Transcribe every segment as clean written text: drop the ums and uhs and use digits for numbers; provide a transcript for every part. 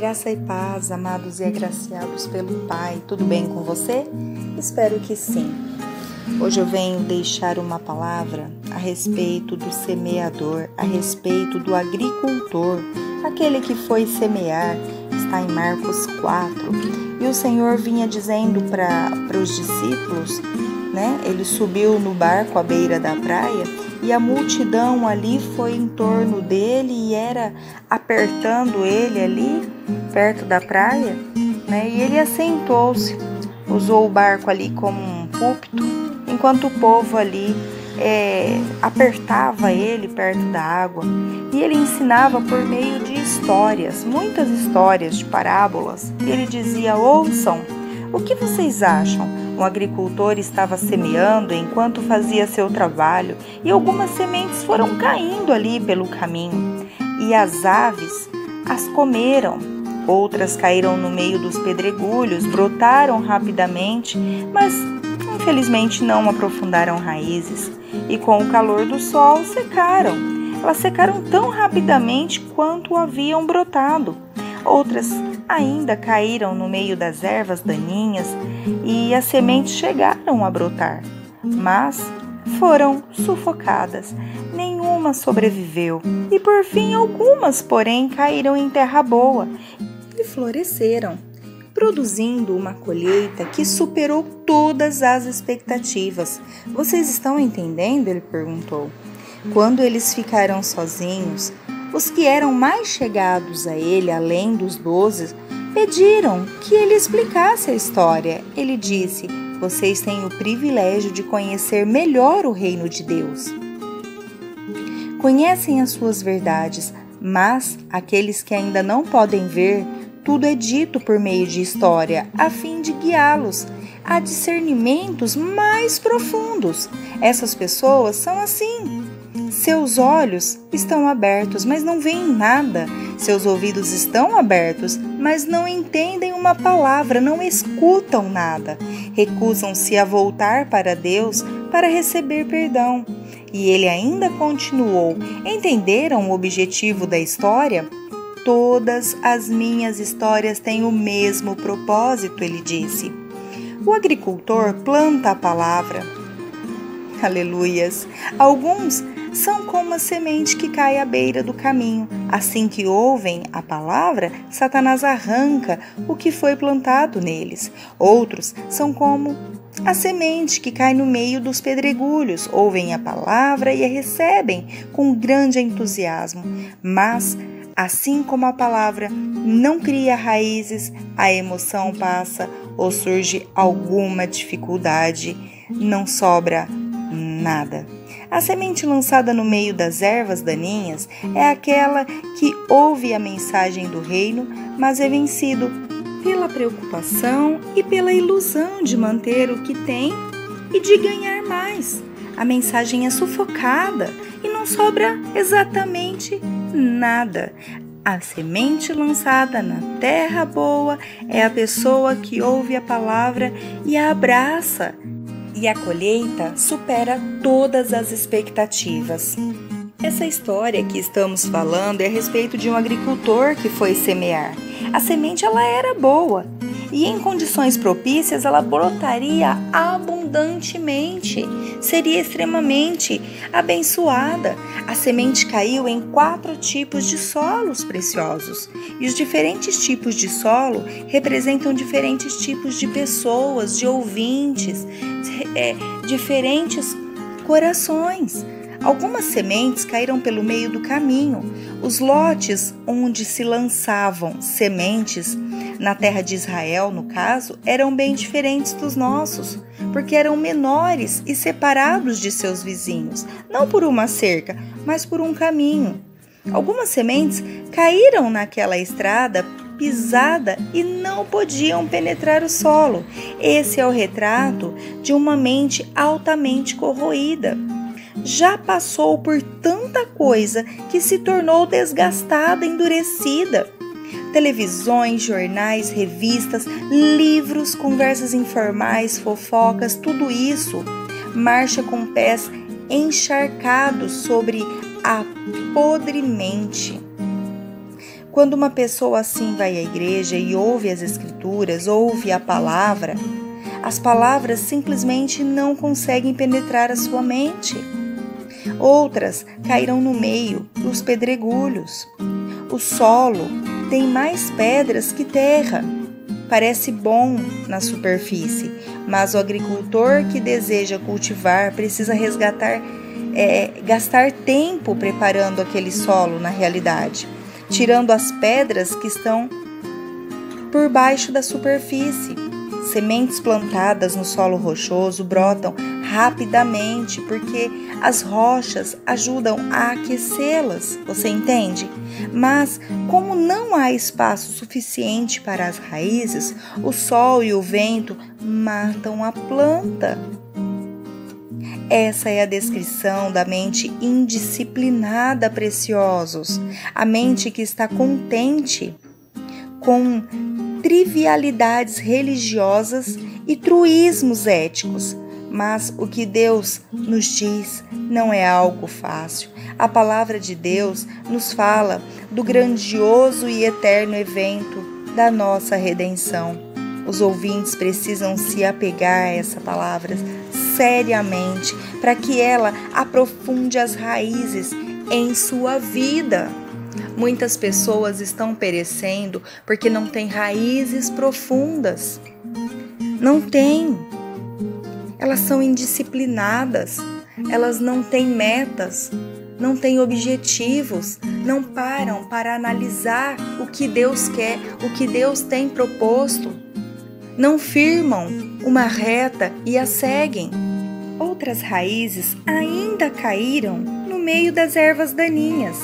Graça e paz, amados e agraciados pelo Pai. Tudo bem com você? Espero que sim. Hoje eu venho deixar uma palavra a respeito do semeador, a respeito do agricultor, aquele que foi semear. Está em Marcos 4. E o Senhor vinha dizendo para os discípulos, Ele subiu no barco à beira da praia e a multidão ali foi em torno dele e era apertando ele ali, perto da praia, E ele assentou-se, usou o barco ali como um púlpito, enquanto o povo ali apertava ele perto da água. E ele ensinava por meio de histórias, muitas histórias de parábolas. E ele dizia: ouçam, o que vocês acham? Um agricultor estava semeando enquanto fazia seu trabalho e algumas sementes foram caindo ali pelo caminho. E as aves as comeram. Outras caíram no meio dos pedregulhos, brotaram rapidamente, mas infelizmente não aprofundaram raízes. E com o calor do sol secaram. Elas secaram tão rapidamente quanto haviam brotado. Outras ainda caíram no meio das ervas daninhas e as sementes chegaram a brotar, mas foram sufocadas. Nenhuma sobreviveu e por fim algumas, porém, caíram em terra boa e floresceram, produzindo uma colheita que superou todas as expectativas. Vocês estão entendendo? Ele perguntou. Quando eles ficaram sozinhos, os que eram mais chegados a ele, além dos 12, pediram que ele explicasse a história. Ele disse: vocês têm o privilégio de conhecer melhor o reino de Deus. Conhecem as suas verdades, mas aqueles que ainda não podem ver, tudo é dito por meio de história, a fim de guiá-los a discernimentos mais profundos. Essas pessoas são assim. Seus olhos estão abertos, mas não veem nada. Seus ouvidos estão abertos, mas não entendem uma palavra, não escutam nada. Recusam-se a voltar para Deus para receber perdão. E ele ainda continuou: entenderam o objetivo da história? Todas as minhas histórias têm o mesmo propósito, ele disse. O agricultor planta a palavra. Aleluias! Alguns são como a semente que cai à beira do caminho. Assim que ouvem a palavra, Satanás arranca o que foi plantado neles. Outros são como a semente que cai no meio dos pedregulhos. Ouvem a palavra e a recebem com grande entusiasmo. Mas, assim como a palavra não cria raízes, a emoção passa ou surge alguma dificuldade, não sobra nada. A semente lançada no meio das ervas daninhas é aquela que ouve a mensagem do reino, mas é vencido pela preocupação e pela ilusão de manter o que tem e de ganhar mais. A mensagem é sufocada e não sobra exatamente nada. A semente lançada na terra boa é a pessoa que ouve a palavra e a abraça. E a colheita supera todas as expectativas. Essa história que estamos falando é a respeito de um agricultor que foi semear. A semente ela era boa e em condições propícias ela brotaria abundantemente, seria extremamente abençoada. A semente caiu em 4 tipos de solos preciosos e os diferentes tipos de solo representam diferentes tipos de pessoas, de ouvintes, diferentes corações. Algumas sementes caíram pelo meio do caminho. Os lotes onde se lançavam sementes na terra de Israel, no caso, eram bem diferentes dos nossos, porque eram menores e separados de seus vizinhos, não por uma cerca, mas por um caminho. Algumas sementes caíram naquela estrada pisada e não podiam penetrar o solo. Esse é o retrato de uma mente altamente corroída. Já passou por tanta coisa que se tornou desgastada, endurecida. Televisões, jornais, revistas, livros, conversas informais, fofocas, tudo isso marcha com pés encharcados sobre a podre mente. Quando uma pessoa assim vai à igreja e ouve as Escrituras, ouve a palavra, as palavras simplesmente não conseguem penetrar a sua mente. Outras cairão no meio dos pedregulhos. O solo tem mais pedras que terra. Parece bom na superfície, mas o agricultor que deseja cultivar precisa gastar tempo preparando aquele solo na realidade, tirando as pedras que estão por baixo da superfície. Sementes plantadas no solo rochoso brotam rapidamente porque as rochas ajudam a aquecê-las, você entende? Mas, como não há espaço suficiente para as raízes, o sol e o vento matam a planta. Essa é a descrição da mente indisciplinada, preciosos. A mente que está contente com trivialidades religiosas e truísmos éticos. Mas o que Deus nos diz não é algo fácil. A palavra de Deus nos fala do grandioso e eterno evento da nossa redenção. Os ouvintes precisam se apegar a essa palavra seriamente para que ela aprofunde as raízes em sua vida. Muitas pessoas estão perecendo porque não têm raízes profundas. Não têm. Elas são indisciplinadas, elas não têm metas, não têm objetivos, não param para analisar o que Deus quer, o que Deus tem proposto. Não firmam uma reta e a seguem. Outras raízes ainda caíram no meio das ervas daninhas.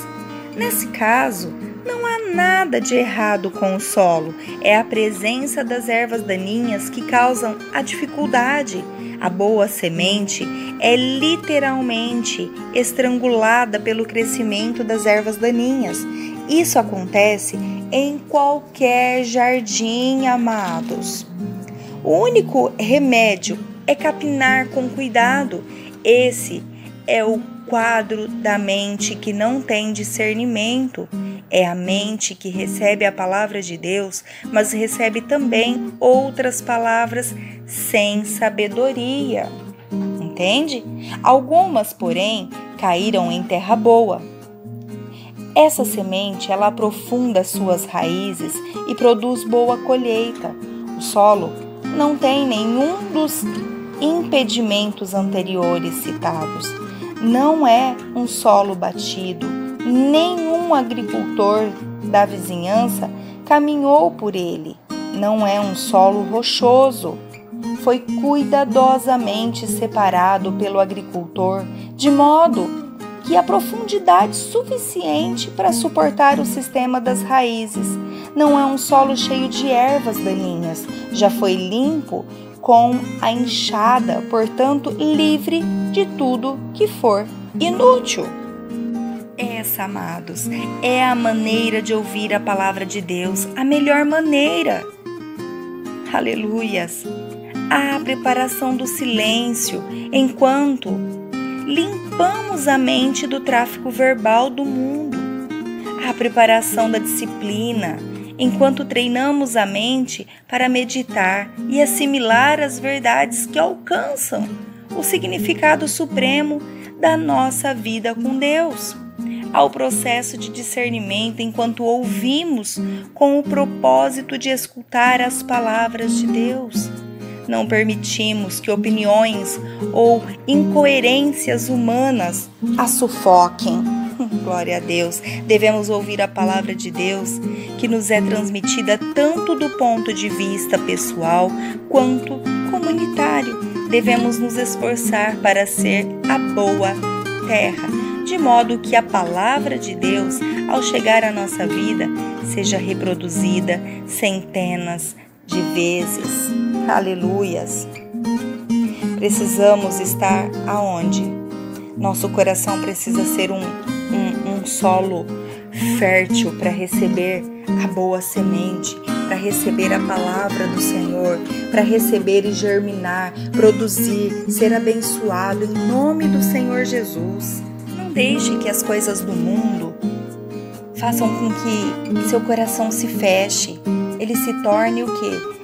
Nesse caso, não há nada de errado com o solo, é a presença das ervas daninhas que causam a dificuldade. A boa semente é literalmente estrangulada pelo crescimento das ervas daninhas. Isso acontece em qualquer jardim, amados. O único remédio é capinar com cuidado. Esse é o quadro da mente que não tem discernimento. É a mente que recebe a palavra de Deus, mas recebe também outras palavras sem sabedoria. Entende? Algumas, porém, caíram em terra boa. Essa semente, ela aprofunda suas raízes e produz boa colheita. O solo não tem nenhum dos impedimentos anteriores citados. Não é um solo batido. Nenhum agricultor da vizinhança caminhou por ele. Não é um solo rochoso. Foi cuidadosamente separado pelo agricultor, de modo que há profundidade suficiente para suportar o sistema das raízes. Não é um solo cheio de ervas daninhas. Já foi limpo com a enxada, portanto, livre de tudo que for inútil. Essa, amados, é a maneira de ouvir a palavra de Deus, a melhor maneira. Aleluias! A preparação do silêncio, enquanto limpamos a mente do tráfico verbal do mundo. A preparação da disciplina, enquanto treinamos a mente para meditar e assimilar as verdades que alcançam o significado supremo da nossa vida com Deus. Ao processo de discernimento enquanto ouvimos com o propósito de escutar as palavras de Deus. Não permitimos que opiniões ou incoerências humanas a sufoquem. Glória a Deus. Devemos ouvir a palavra de Deus que nos é transmitida tanto do ponto de vista pessoal quanto comunitário. Devemos nos esforçar para ser a boa terra, de modo que a palavra de Deus, ao chegar à nossa vida, seja reproduzida centenas de vezes. Aleluias! Precisamos estar aonde? Nosso coração precisa ser um solo fértil para receber a boa semente, para receber a palavra do Senhor, para receber e germinar, produzir, ser abençoado em nome do Senhor Jesus. Não deixe que as coisas do mundo façam com que seu coração se feche, ele se torne o quê?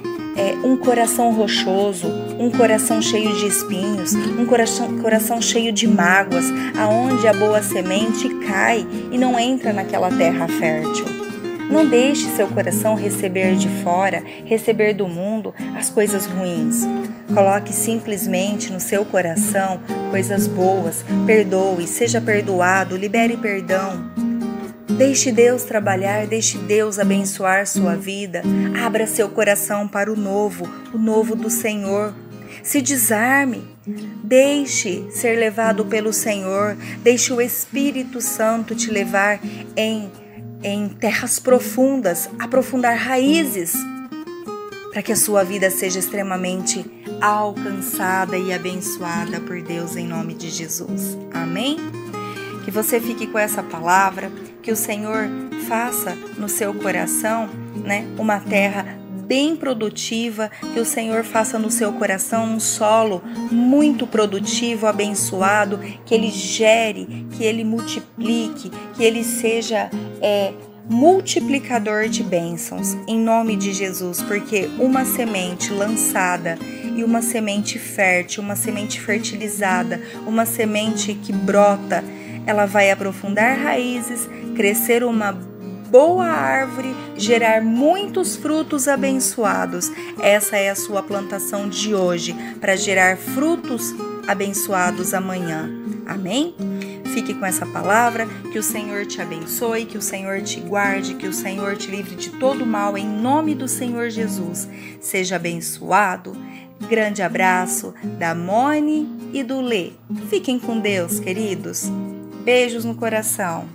Um coração rochoso, um coração cheio de espinhos, um coração cheio de mágoas, aonde a boa semente cai e não entra naquela terra fértil. Não deixe seu coração receber de fora, receber do mundo as coisas ruins. Coloque simplesmente no seu coração coisas boas, perdoe, seja perdoado, libere perdão. Deixe Deus trabalhar, deixe Deus abençoar sua vida. Abra seu coração para o novo do Senhor. Se desarme, deixe ser levado pelo Senhor, deixe o Espírito Santo te levar em terras profundas, aprofundar raízes, para que a sua vida seja extremamente alcançada e abençoada por Deus em nome de Jesus. Amém? Que você fique com essa palavra, que o Senhor faça no seu coração, uma terra bem produtiva, que o Senhor faça no seu coração um solo muito produtivo, abençoado, que ele gere, que ele multiplique, que ele seja multiplicador de bênçãos, em nome de Jesus, porque uma semente lançada e uma semente fértil, uma semente fertilizada, uma semente que brota, ela vai aprofundar raízes, crescer uma boa árvore, gerar muitos frutos abençoados. Essa é a sua plantação de hoje, para gerar frutos abençoados amanhã. Amém? Fique com essa palavra, que o Senhor te abençoe, que o Senhor te guarde, que o Senhor te livre de todo mal, em nome do Senhor Jesus. Seja abençoado. Grande abraço da Moni e do Lê. Fiquem com Deus, queridos. Beijos no coração.